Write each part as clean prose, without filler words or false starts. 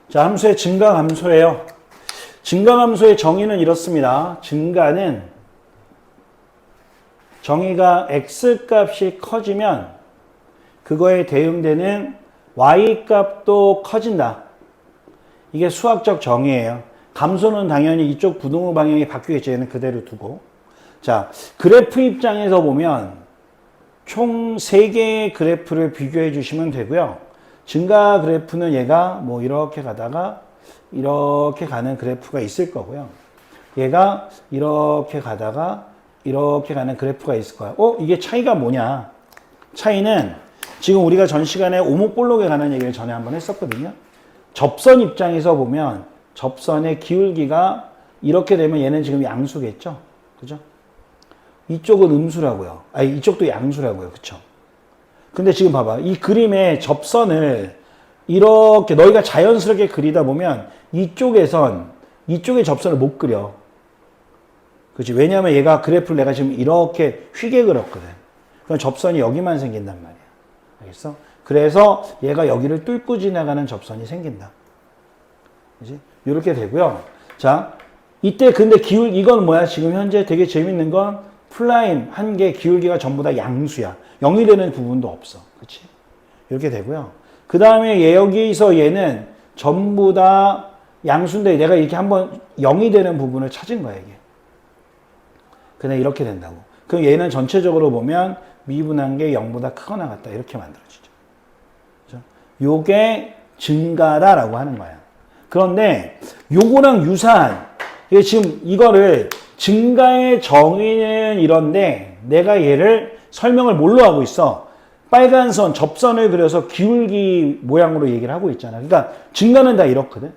자, 함수의 증가 감소예요. 증가 감소의 정의는 이렇습니다. 증가는 정의가 x값이 커지면 그거에 대응되는 y값도 커진다. 이게 수학적 정의예요. 감소는 당연히 이쪽 부등호 방향이 바뀌겠죠. 얘는 그대로 두고. 자, 그래프 입장에서 보면 총 3개의 그래프를 비교해 주시면 되고요. 증가 그래프는 얘가 뭐 이렇게 가다가 이렇게 가는 그래프가 있을 거고요. 얘가 이렇게 가다가 이렇게 가는 그래프가 있을 거야. 이게 차이가 뭐냐? 차이는 지금 우리가 전 시간에 오목볼록에 관한 얘기를 전에 한번 했었거든요. 접선 입장에서 보면 접선의 기울기가 이렇게 되면 얘는 지금 양수겠죠? 그죠? 이쪽은 음수라고요. 아니, 이쪽도 양수라고요. 그쵸? 근데 지금 봐봐. 이 그림의 접선을 이렇게 너희가 자연스럽게 그리다 보면 이쪽의 접선을 못 그려. 그치? 왜냐면 얘가 그래프를 내가 지금 이렇게 휘게 그렸거든. 그럼 접선이 여기만 생긴단 말이야. 알겠어? 그래서 얘가 여기를 뚫고 지나가는 접선이 생긴다. 그치? 이렇게 되고요. 자, 이때 근데 이건 뭐야? 지금 현재 되게 재밌는 건 플라임 한 개 기울기가 전부 다 양수야. 0이 되는 부분도 없어. 그치? 이렇게 되고요. 그 다음에 여기서 얘는 전부 다 양수인데 내가 이렇게 한번 0이 되는 부분을 찾은 거야, 이게. 그냥 이렇게 된다고. 그럼 얘는 전체적으로 보면 미분한 게 0보다 크거나 같다. 이렇게 만들어지죠. 그죠? 요게 증가다라고 하는 거야. 그런데 요거랑 유사한, 이게 지금 이거를 증가의 정의는 이런데 내가 얘를 설명을 뭘로 하고 있어? 빨간 선, 접선을 그려서 기울기 모양으로 얘기를 하고 있잖아. 그러니까 증가는 다 이렇거든.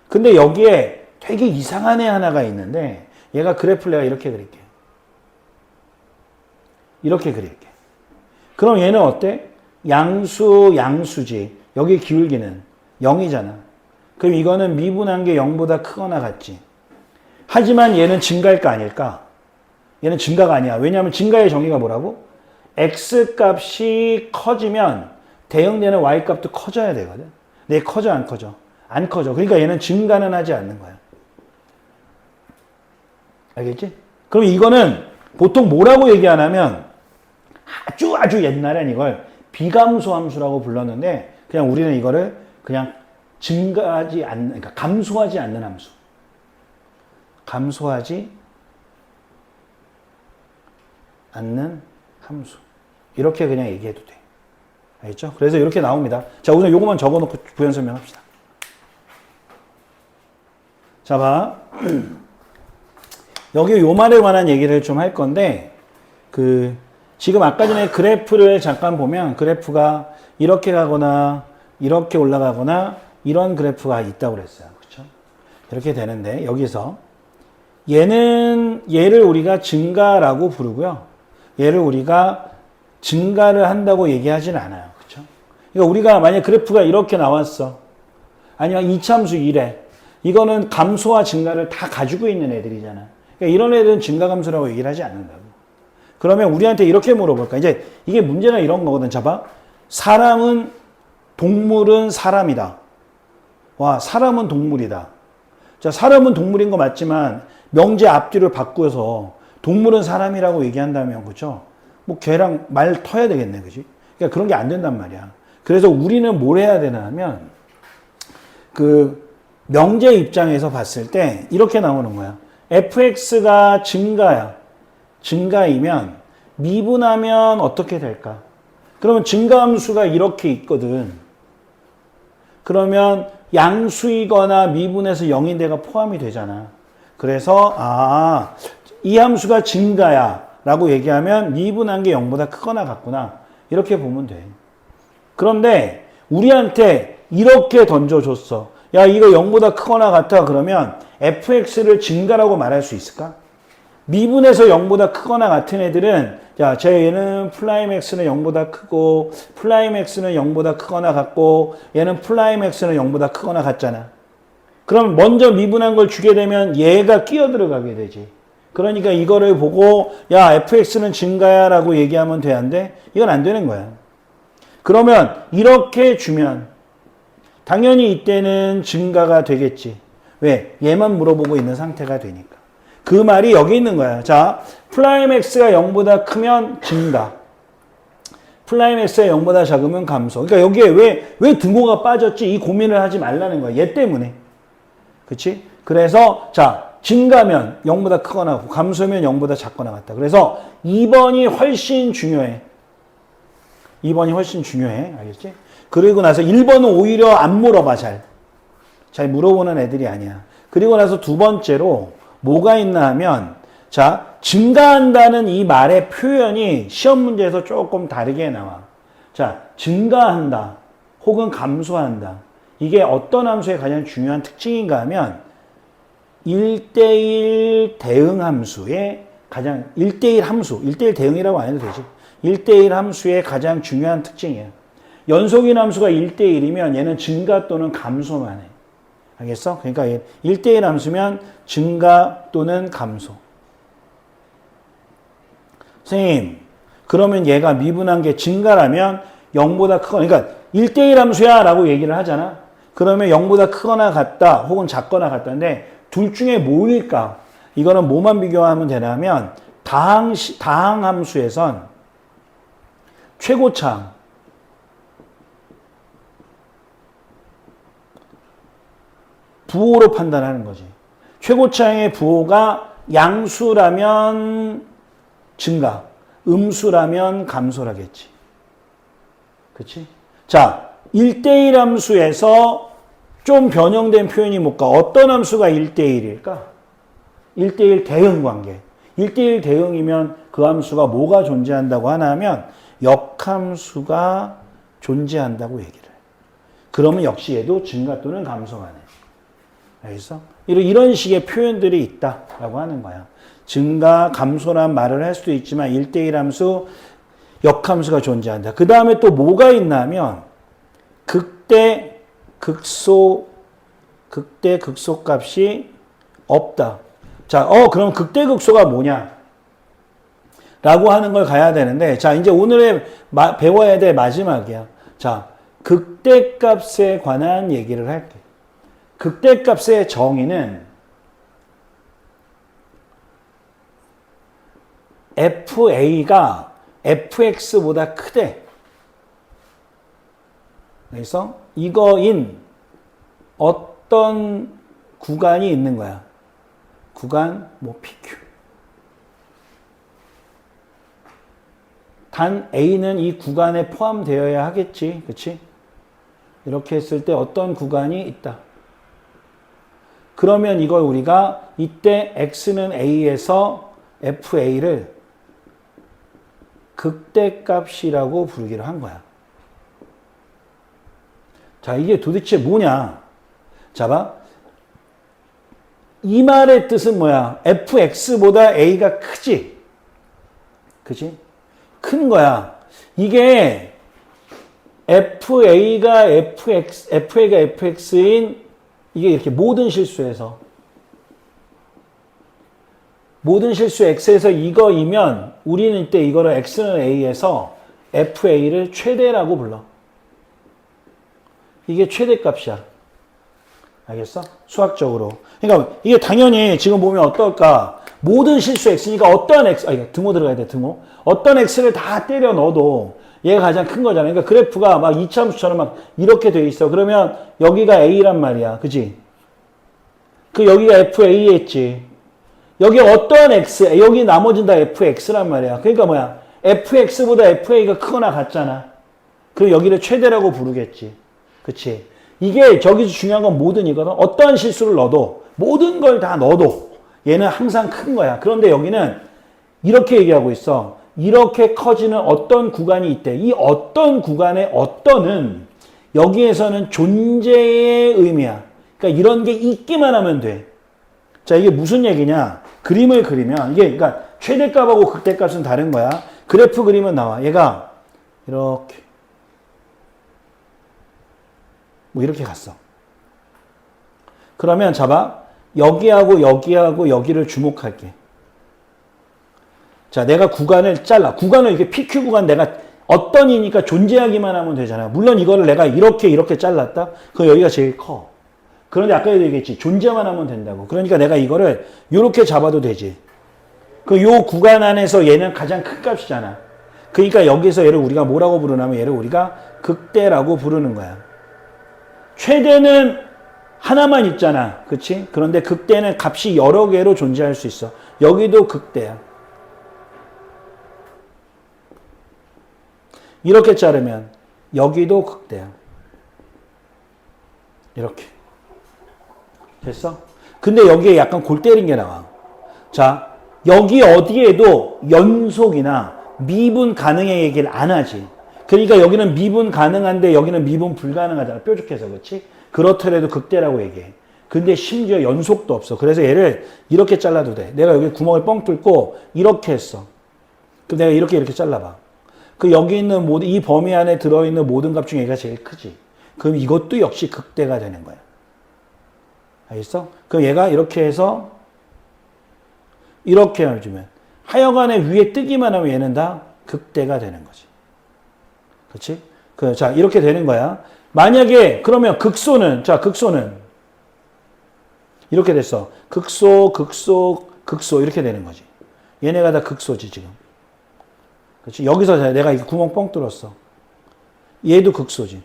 근데 여기에 되게 이상한 애 하나가 있는데 얘가 그래프를 내가 이렇게 그릴게. 이렇게 그릴게. 그럼 얘는 어때? 양수지. 여기 기울기는 0이잖아. 그럼 이거는 미분한 게 0보다 크거나 같지. 하지만 얘는 증가일까 아닐까? 얘는 증가가 아니야. 왜냐하면 증가의 정의가 뭐라고? x값이 커지면 대응되는 y값도 커져야 되거든. 근데 커져 안 커져? 안 커져. 그러니까 얘는 증가는 하지 않는 거야. 알겠지? 그럼 이거는 보통 뭐라고 얘기하냐면 아주 옛날엔 이걸 비감소 함수라고 불렀는데 그냥 우리는 이거를 그냥 증가하지 않는, 그러니까 감소하지 않는 함수. 감소하지 않는 함수. 이렇게 그냥 얘기해도 돼. 알겠죠? 그래서 이렇게 나옵니다. 자, 우선 요거만 적어놓고 부연 설명합시다. 자, 봐. 여기 요 말에 관한 얘기를 좀 할 건데, 지금 아까 전에 그래프를 잠깐 보면 그래프가 이렇게 가거나 이렇게 올라가거나 이런 그래프가 있다고 그랬어요. 그렇죠? 이렇게 되는데 여기서 얘를 우리가 증가라고 부르고요. 얘를 우리가 증가를 한다고 얘기하진 않아요. 그렇죠? 그러니까 우리가 만약 그래프가 이렇게 나왔어. 아니면 이차함수 1에 이거는 감소와 증가를 다 가지고 있는 애들이잖아. 그러니까 이런 애들은 증가감소라고 얘기를 하지 않는다고. 그러면 우리한테 이렇게 물어볼까? 이제 이게 문제가 이런 거거든. 잡아. 동물은 사람이다. 와, 사람은 동물이다. 자, 사람은 동물인 거 맞지만 명제 앞뒤를 바꾸어서 동물은 사람이라고 얘기한다면, 그죠? 뭐 걔랑 말 터야 되겠네, 그지? 그러니까 그런 게 안 된단 말이야. 그래서 우리는 뭘 해야 되나 하면 명제 입장에서 봤을 때 이렇게 나오는 거야. fx가 증가이면 미분하면 어떻게 될까? 그러면 증가함수가 이렇게 있거든. 그러면 양수이거나 미분해서 0인 데가 포함이 되잖아. 그래서 이 함수가 증가야 라고 얘기하면 미분한 게 0보다 크거나 같구나. 이렇게 보면 돼. 그런데 우리한테 이렇게 던져줬어. 야, 이거 0보다 크거나 같아. 그러면 fx를 증가라고 말할 수 있을까? 미분해서 0보다 크거나 같은 애들은 자, 얘는 플라임 x는 0보다 크고 플라임 x는 0보다 크거나 같고 얘는 플라임 x는 0보다 크거나 같잖아. 그럼 먼저 미분한 걸 주게 되면 얘가 끼어 들어가게 되지. 그러니까 이거를 보고 야, fx는 증가야 라고 얘기하면 돼, 안 돼? 이건 안 되는 거야. 그러면 이렇게 주면 당연히 이때는 증가가 되겠지. 왜? 얘만 물어보고 있는 상태가 되니까. 그 말이 여기 있는 거야. 자, 프라임 x가 0보다 크면 증가. 프라임 x가 0보다 작으면 감소. 그러니까 여기에 왜 등호가 빠졌지? 이 고민을 하지 말라는 거야. 얘 때문에. 그치? 그래서, 자, 증가면 0보다 크거나 감소면 0보다 작거나 같다. 그래서 2번이 훨씬 중요해. 2번이 훨씬 중요해. 알겠지? 그리고 나서 1번은 오히려 안 물어봐, 잘 물어보는 애들이 아니야. 그리고 나서 두 번째로 뭐가 있나 하면, 자, 증가한다는 이 말의 표현이 시험 문제에서 조금 다르게 나와. 자, 증가한다 혹은 감소한다. 이게 어떤 함수의 가장 중요한 특징인가 하면 1대1 대응 함수의 가장 1대1 함수, 1대1 대응이라고 안 해도 되지. 1대1 함수의 가장 중요한 특징이야. 연속인 함수가 1대1이면 얘는 증가 또는 감소만 해. 알겠어? 그러니까 1대1 함수면 증가 또는 감소. 선생님, 그러면 얘가 미분한 게 증가라면 0보다 크거나, 그러니까 1대1 함수야 라고 얘기를 하잖아. 그러면 0보다 크거나 같다 혹은 작거나 같다인데 둘 중에 뭐일까? 이거는 뭐만 비교하면 되냐면 다항 함수에선 최고차항, 부호로 판단하는 거지. 최고차항의 부호가 양수라면 증가, 음수라면 감소라겠지. 그치? 자, 1대1 함수에서 좀 변형된 표현이 뭘까? 어떤 함수가 1대1일까? 1대1 대응 관계. 1대1 대응이면 그 함수가 뭐가 존재한다고 하나 하면 역함수가 존재한다고 얘기를 해. 그러면 역시 얘도 증가 또는 감소만 해. 알겠어? 이런 식의 표현들이 있다라고 하는 거야. 증가, 감소란 말을 할 수도 있지만 1대1 함수, 역함수가 존재한다. 그 다음에 또 뭐가 있나 하면 극대, 극소 값이 없다. 자, 그럼 극대, 극소가 뭐냐? 라고 하는 걸 가야 되는데, 자, 이제 오늘의 배워야 될 마지막이야. 자, 극대값에 관한 얘기를 할게. 극대값의 정의는 FA가 FX보다 크대. 그래서 이거인 어떤 구간이 있는 거야. 구간, PQ. 단 A는 이 구간에 포함되어야 하겠지. 그치? 이렇게 했을 때 어떤 구간이 있다. 그러면 이걸 우리가 이때 X는 A에서 FA를 극대값이라고 부르기로 한 거야. 자, 이게 도대체 뭐냐? 자, 봐. 이 말의 뜻은 뭐야? fx보다 a가 크지? 그치? 큰 거야. 이게 fa가 fx인 이게 이렇게 모든 실수에서 x에서 이거이면 우리는 이때 이거를 x는 a에서 fa를 최대라고 불러. 이게 최대값이야. 알겠어? 수학적으로. 그러니까 이게 당연히 지금 보면 어떨까? 모든 실수 x니까 어떤 x, 등호 들어가야 돼, 등호. 어떤 x를 다 때려 넣어도 얘가 가장 큰 거잖아. 그러니까 그래프가 막 이차함수처럼 막 이렇게 돼 있어. 그러면 여기가 a란 말이야. 그지? 여기가 fa했지. 여기 어떠한 x, 여기 나머지는 다 fx란 말이야. 그러니까 뭐야? fx보다 fa가 크거나 같잖아. 그럼 여기를 최대라고 부르겠지. 그치? 이게 저기서 중요한 건 모든 이거든. 어떠한 실수를 넣어도, 모든 걸 다 넣어도 얘는 항상 큰 거야. 그런데 여기는 이렇게 얘기하고 있어. 이렇게 커지는 어떤 구간이 있대. 이 어떤 구간의 어떤은 여기에서는 존재의 의미야. 그러니까 이런 게 있기만 하면 돼. 자, 이게 무슨 얘기냐? 그림을 그리면 이게 그러니까 최대값하고 극대값은 다른 거야. 그래프 그리면 나와. 얘가 이렇게 이렇게 갔어. 그러면 잡아. 여기하고 여기하고 여기를 주목할게. 자, 내가 구간을 잘라. 구간을 이렇게 PQ 구간 내가 어떤 이니까 존재하기만 하면 되잖아. 물론 이거를 내가 이렇게 잘랐다? 그 여기가 제일 커. 그런데 아까 얘기했지. 존재만 하면 된다고. 그러니까 내가 이거를 이렇게 잡아도 되지. 그 요 구간 안에서 얘는 가장 큰 값이잖아. 그러니까 여기서 얘를 우리가 뭐라고 부르냐면 얘를 우리가 극대라고 부르는 거야. 최대는 하나만 있잖아. 그치? 그런데 극대는 값이 여러 개로 존재할 수 있어. 여기도 극대야. 이렇게 자르면 여기도 극대야. 이렇게. 됐어? 근데 여기에 약간 골 때린 게 나와. 자, 여기 어디에도 연속이나 미분 가능의 얘기를 안 하지. 그러니까 여기는 미분 가능한데 여기는 미분 불가능하잖아. 뾰족해서. 그렇지? 그렇더라도 극대라고 얘기해. 근데 심지어 연속도 없어. 그래서 얘를 이렇게 잘라도 돼. 내가 여기 구멍을 뻥 뚫고 이렇게 했어. 그럼 내가 이렇게 잘라봐. 그 여기 있는 모든 이 범위 안에 들어있는 모든 값 중에 얘가 제일 크지. 그럼 이것도 역시 극대가 되는 거야. 알겠어? 그럼 얘가 이렇게 해서 이렇게 해주면 하여간에 위에 뜨기만 하면 얘는 다 극대가 되는 거지. 그렇지? 자, 이렇게 되는 거야. 만약에 그러면 극소는 이렇게 됐어. 극소 이렇게 되는 거지. 얘네가 다 극소지 지금. 그렇지? 여기서 내가 이 구멍 뻥 뚫었어. 얘도 극소지.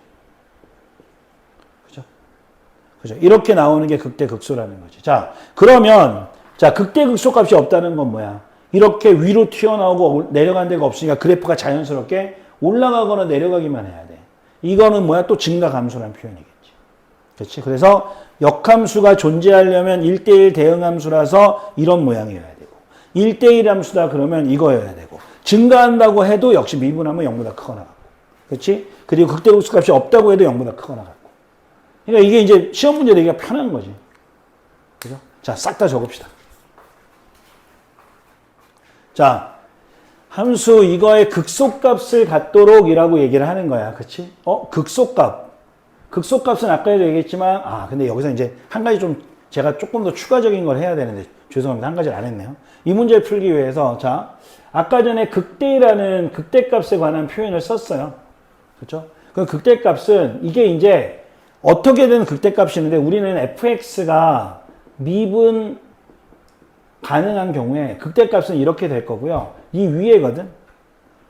그죠? 이렇게 나오는 게 극대 극소라는 거지. 자, 그러면 극대 극소 값이 없다는 건 뭐야? 이렇게 위로 튀어나오고 내려간 데가 없으니까 그래프가 자연스럽게 올라가거나 내려가기만 해야 돼. 이거는 뭐야? 또 증가 감소라는 표현이겠지. 그렇지? 그래서 역함수가 존재하려면 1대1 대응함수라서 이런 모양이어야 되고 1대1 함수다 그러면 이거여야 되고 증가한다고 해도 역시 미분하면 0보다 크거나 같고 그렇지? 그리고 극대 극소 값이 없다고 해도 0보다 크거나 같고 그러니까 이게 이제 시험 문제 내기가 편한 거지. 그죠? 자, 싹 다 적읍시다. 자, 함수 이거의 극소값을 갖도록 이라고 얘기를 하는 거야. 그치? 극소값. 극소값은 아까도 얘기했지만, 근데 여기서 이제 한 가지 좀 제가 조금 더 추가적인 걸 해야 되는데, 죄송합니다. 한 가지를 안 했네요. 이 문제를 풀기 위해서, 자, 아까 전에 극대라는 극대값에 관한 표현을 썼어요. 그렇죠? 그 극대값은 이게 이제 어떻게 되는 극대값이 있는데, 우리는 fx가 미분 가능한 경우에 극대값은 이렇게 될 거고요. 이 위에거든.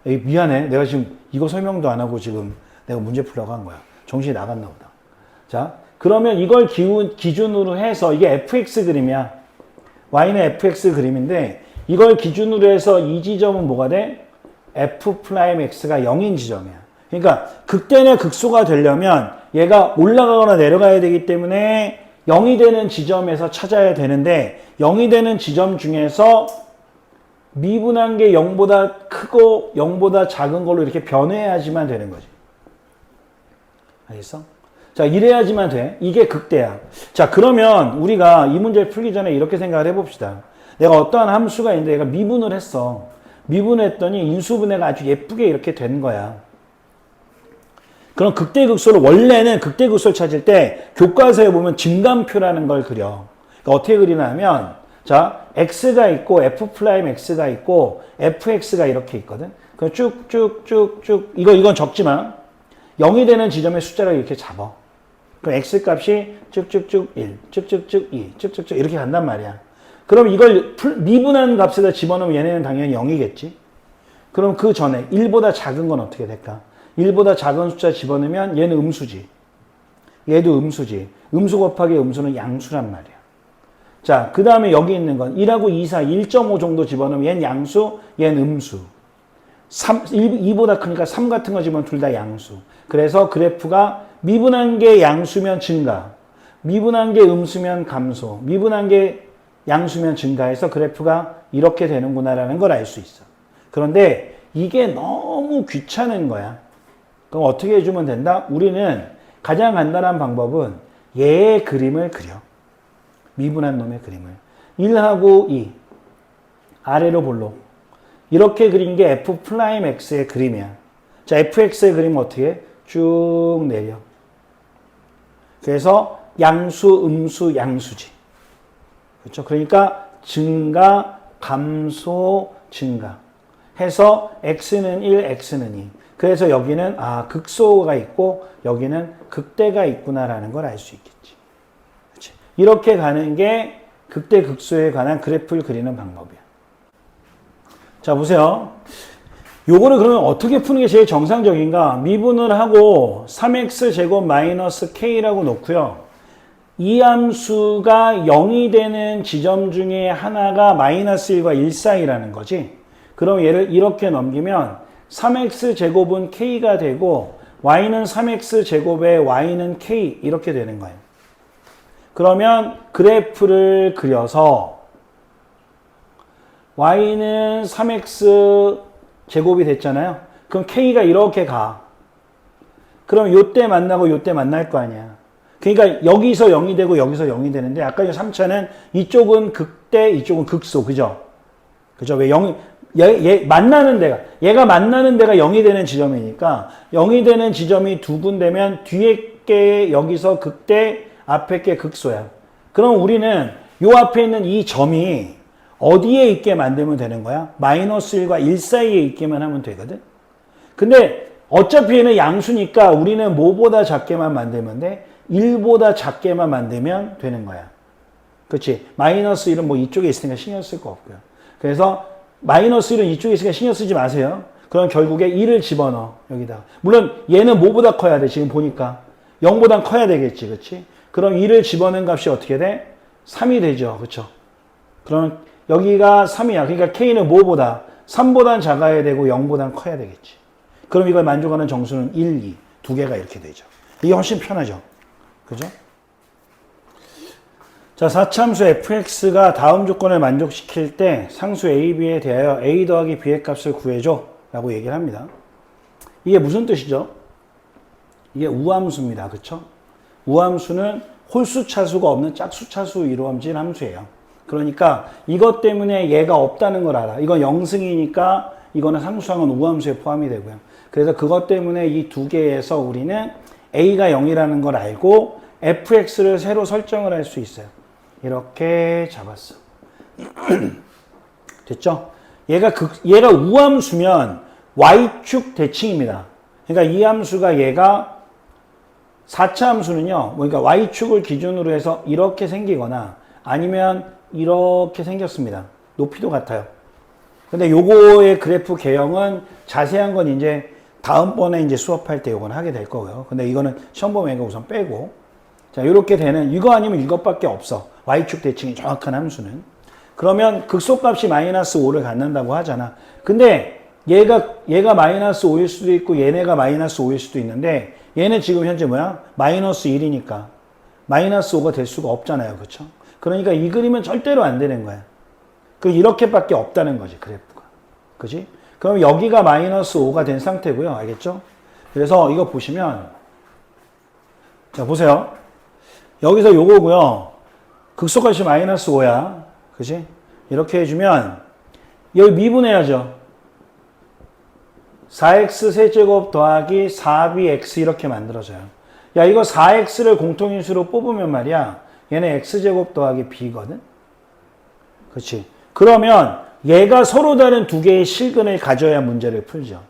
미안해. 내가 지금 이거 설명도 안 하고 지금 내가 문제 풀려고 한 거야. 정신이 나갔나 보다. 자, 그러면 이걸 기준으로 해서 이게 fx 그림이야. y는 fx 그림인데 이걸 기준으로 해서 이 지점은 뭐가 돼? f'x가 0인 지점이야. 그러니까 극대나 극소가 되려면 얘가 올라가거나 내려가야 되기 때문에 0이 되는 지점에서 찾아야 되는데 0이 되는 지점 중에서 미분한 게 0보다 크고 0보다 작은 걸로 이렇게 변해야지만 되는 거지. 알겠어? 자, 이래야지만 돼. 이게 극대야. 자, 그러면 우리가 이 문제를 풀기 전에 이렇게 생각을 해봅시다. 내가 어떠한 함수가 있는데 얘가 미분을 했어. 미분했더니 인수분해가 아주 예쁘게 이렇게 된 거야. 그럼 극대극소를 원래는 극대극소를 찾을 때 교과서에 보면 증감표라는 걸 그려. 그러니까 어떻게 그리냐면 자, x가 있고 f'x가 있고 fx가 이렇게 있거든. 그럼 쭉쭉쭉쭉 이건 적지만 0이 되는 지점의 숫자를 이렇게 잡아. 그럼 x값이 쭉쭉쭉 1, 쭉쭉쭉 2, 쭉쭉쭉 이렇게 간단 말이야. 그럼 이걸 미분한 값에다 집어넣으면 얘네는 당연히 0이겠지. 그럼 그 전에 1보다 작은 건 어떻게 될까? 1보다 작은 숫자 집어넣으면 얘는 음수지. 얘도 음수지. 음수 곱하기 음수는 양수란 말이야. 자, 그 다음에 여기 있는 건 1하고 2, 4, 1.5 정도 집어넣으면 얘는 양수, 얘는 음수. 2보다 크니까 3 같은 거 집어넣으면 둘 다 양수. 그래서 그래프가 미분한 게 양수면 증가, 미분한 게 음수면 감소, 미분한 게 양수면 증가해서 그래프가 이렇게 되는구나라는 걸 알 수 있어. 그런데 이게 너무 귀찮은 거야. 그럼 어떻게 해주면 된다? 우리는 가장 간단한 방법은 얘의 그림을 그려. 미분한 놈의 그림을. 1하고 2. 아래로 볼록. 이렇게 그린 게 f'x의 그림이야. 자, fx의 그림은 어떻게 해? 쭉 내려. 그래서 양수, 음수, 양수지. 그렇죠? 그러니까 증가, 감소, 증가. 해서 x는 1, x는 2. 그래서 여기는 극소가 있고 여기는 극대가 있구나라는 걸 알 수 있겠지. 그치? 이렇게 가는 게 극대 극소에 관한 그래프를 그리는 방법이야. 자, 보세요. 요거를 그러면 어떻게 푸는 게 제일 정상적인가? 미분을 하고 3x제곱 마이너스 k라고 놓고요. 이 함수가 0이 되는 지점 중에 하나가 마이너스 1과 1 사이라는 거지. 그럼 얘를 이렇게 넘기면 3x제곱은 k가 되고 y는 3x제곱에 y는 k 이렇게 되는 거예요. 그러면 그래프를 그려서 y는 3x 제곱이 됐잖아요. 그럼 k가 이렇게 가. 그럼 요때 만나고 요때 만날 거 아니야. 그러니까 여기서 0이 되고 여기서 0이 되는데 아까 3차는 이쪽은 극대, 이쪽은 극소. 그죠? 그죠? 왜 0이 얘 만나는 데가 얘가 만나는 데가 0이 되는 지점이니까 0이 되는 지점이 두 군데면 뒤에 게 여기서 극대, 앞에 게 극소야. 그럼 우리는 요 앞에 있는 이 점이 어디에 있게 만들면 되는 거야? 마이너스 1과 1 사이에 있게만 하면 되거든. 근데 어차피 얘는 양수니까 우리는 뭐보다 작게만 만들면 돼? 1보다 작게만 만들면 되는 거야. 그렇지? 마이너스 1은 뭐 이쪽에 있으니까 신경 쓸 거 없고요. 그래서 마이너스 1은 이쪽에 있으니까 신경 쓰지 마세요. 그럼 결국에 1을 집어넣어. 여기다. 물론 얘는 뭐보다 커야 돼? 지금 보니까. 0보단 커야 되겠지. 그렇지? 그럼 1을 집어넣은 값이 어떻게 돼? 3이 되죠. 그렇죠? 그럼 여기가 3이야. 그러니까 K는 뭐보다? 3보단 작아야 되고 0보단 커야 되겠지. 그럼 이걸 만족하는 정수는 1, 2. 두 개가 이렇게 되죠. 이게 훨씬 편하죠. 그죠? 자, 4차함수 fx가 다음 조건을 만족시킬 때 상수 a, b에 대하여 a 더하기 b의 값을 구해줘 라고 얘기를 합니다. 이게 무슨 뜻이죠? 이게 우함수입니다. 그쵸? 우함수는 홀수차수가 없는 짝수차수 이루어진 함수예요. 그러니까 이것 때문에 얘가 없다는 걸 알아. 이건 영승이니까 이거는 상수항은 우함수에 포함이 되고요. 그래서 그것 때문에 이 두 개에서 우리는 a가 0이라는 걸 알고 fx를 새로 설정을 할 수 있어요. 이렇게 잡았어. 됐죠? 얘가 우함수면 y축 대칭입니다. 그러니까 이 함수가 얘가 4차 함수는요. 그러니까 y축을 기준으로 해서 이렇게 생기거나 아니면 이렇게 생겼습니다. 높이도 같아요. 근데 요거의 그래프 개형은 자세한 건 이제 다음번에 이제 수업할 때 요건 하게 될 거고요. 근데 이거는 시험 보면 우선 빼고. 자, 요렇게 되는, 이거 아니면 이것밖에 없어. y축 대칭이 정확한 함수는. 그러면 극소값이 마이너스 5를 갖는다고 하잖아. 근데 얘가 마이너스 5일 수도 있고 얘네가 마이너스 5일 수도 있는데 얘는 지금 현재 뭐야? 마이너스 1이니까 마이너스 5가 될 수가 없잖아요. 그렇죠? 그러니까 이 그림은 절대로 안 되는 거야. 그 이렇게밖에 없다는 거지, 그래프가. 그지? 그럼 여기가 마이너스 5가 된 상태고요. 알겠죠? 그래서 이거 보시면 자, 보세요. 여기서 요거고요. 극소값이 마이너스 5야. 그지? 이렇게 해주면 여기 미분해야죠. 4x 세제곱 더하기 4bx 이렇게 만들어져요. 야, 이거 4x를 공통인수로 뽑으면 말이야. 얘는 x제곱 더하기 b거든. 그렇지? 그러면 얘가 서로 다른 두 개의 실근을 가져야 문제를 풀죠.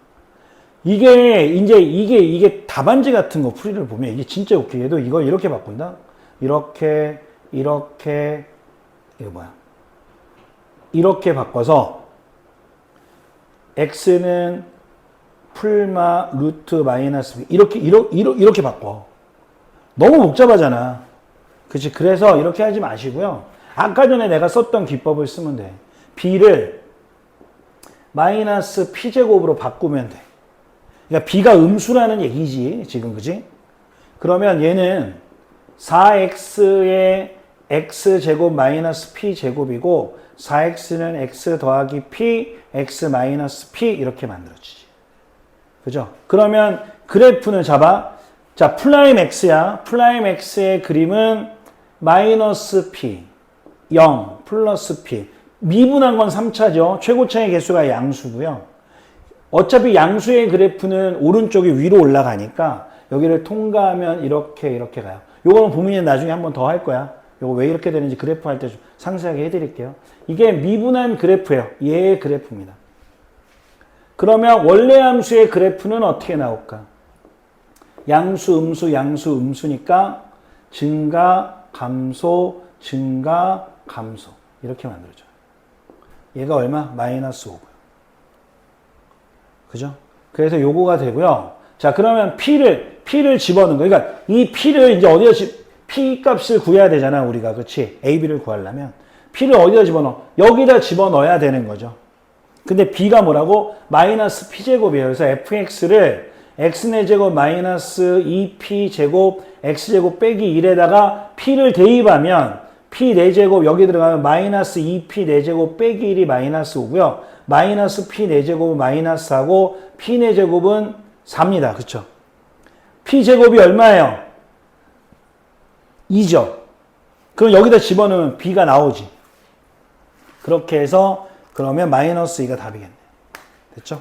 이게 답안지 같은 거 풀이를 보면 이게 진짜 웃겨. 얘도 이걸 이렇게 바꾼다? 이렇게, 이거 뭐야? 이렇게 바꿔서 x는 풀마 루트 마이너스 b 이렇게 바꿔. 너무 복잡하잖아. 그치? 그래서 이렇게 하지 마시고요. 아까 전에 내가 썼던 기법을 쓰면 돼. b를 마이너스 p제곱으로 바꾸면 돼. 그러니까 b가 음수라는 얘기지. 지금 그지? 그러면 얘는 4x의 x제곱 마이너스 p제곱이고 4x는 x 더하기 p, x 마이너스 p 이렇게 만들어지지. 그죠? 그러면 그래프는 잡아. 자, 플라임 x야. 플라임 x의 그림은 마이너스 p, 0, 플러스 p. 미분한 건 3차죠. 최고차의 개수가 양수고요. 어차피 양수의 그래프는 오른쪽이 위로 올라가니까 여기를 통과하면 이렇게 가요. 요거는 보민이 나중에 한 번 더 할 거야. 요거 왜 이렇게 되는지 그래프 할 때 좀 상세하게 해드릴게요. 이게 미분한 그래프예요. 얘의 그래프입니다. 그러면 원래 함수의 그래프는 어떻게 나올까? 양수, 음수, 양수, 음수니까 증가, 감소, 증가, 감소. 이렇게 만들어져요. 얘가 얼마? 마이너스 5고요. 그죠? 그래서 요거가 되고요. 자, 그러면 P를 집어넣는 거. 그러니까 이 P를 이제 P 값을 구해야 되잖아, 우리가. 그치? A, B를 구하려면. P를 어디다 집어넣어? 여기다 집어넣어야 되는 거죠. 근데 B가 뭐라고? 마이너스 P제곱이에요. 그래서 fx를 x제곱 마이너스 2P제곱 x제곱 빼기 1에다가 P를 대입하면 P 4제곱 여기 들어가면 마이너스 2P 4제곱 빼기 1이 마이너스 5고요. 마이너스 P 4제곱은 마이너스 4고 P 4제곱은 4입니다. 그쵸? P제곱이 얼마예요? 2죠. 그럼 여기다 집어넣으면 B가 나오지. 그렇게 해서 그러면 마이너스 2가 답이겠네. 됐죠?